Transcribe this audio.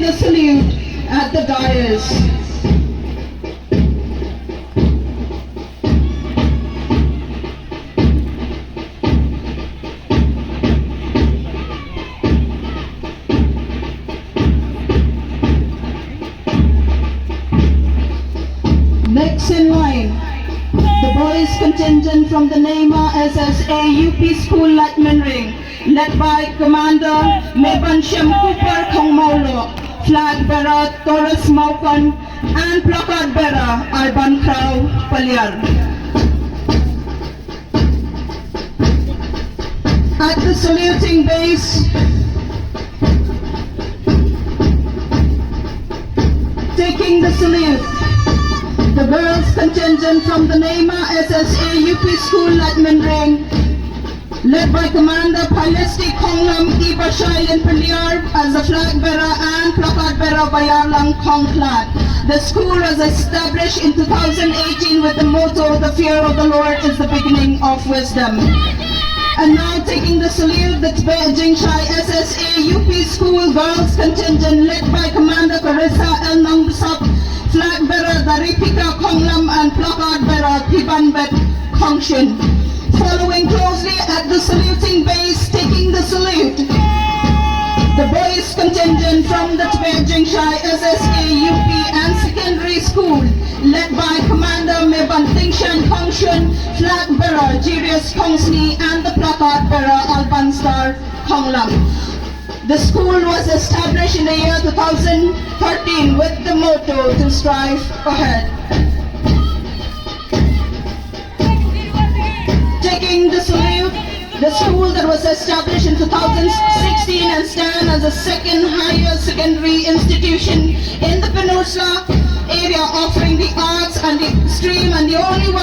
taking the salute at the dais. Next in line, the boys contingent from the Neymar SSA UP School Lightman Ring, led by Commander Meban Shem Cooper Kongmaulo, Flag Bearer Taurus Maukan, and Placard Bearer Arban Krau Palyar. At the saluting base, taking the salute, the girls contingent from the Neymar SSA UP School Lightman Ring, led by Commander Pynursla Konglam Ibashail Palyar as the flag bearer and placard bearer Bayarlang Kongklad. The school was established in 2018 with the motto, "The fear of the Lord is the beginning of wisdom." And now taking the salute, the Jingshai SSA UP School Girls Contingent, led by Commander Carissa El Nangbsap, flag bearer Daripika Konglam, and placard bearer Pibanbet Kongshin. Following closely at the saluting base, taking the salute, the boys contingent from the Jingshai SSA UP and Secondary School, led by Commander Meban Tingshan Kongshin, flag bearer Jirius Kongsni, and the placard bearer Albanstar Konglam. The school was established in the year 2013 with the motto, "To strive ahead." Taking the salute, the school that was established in 2016 and stand as the second higher secondary institution in the Pynursla area, offering the arts and the stream, and the only one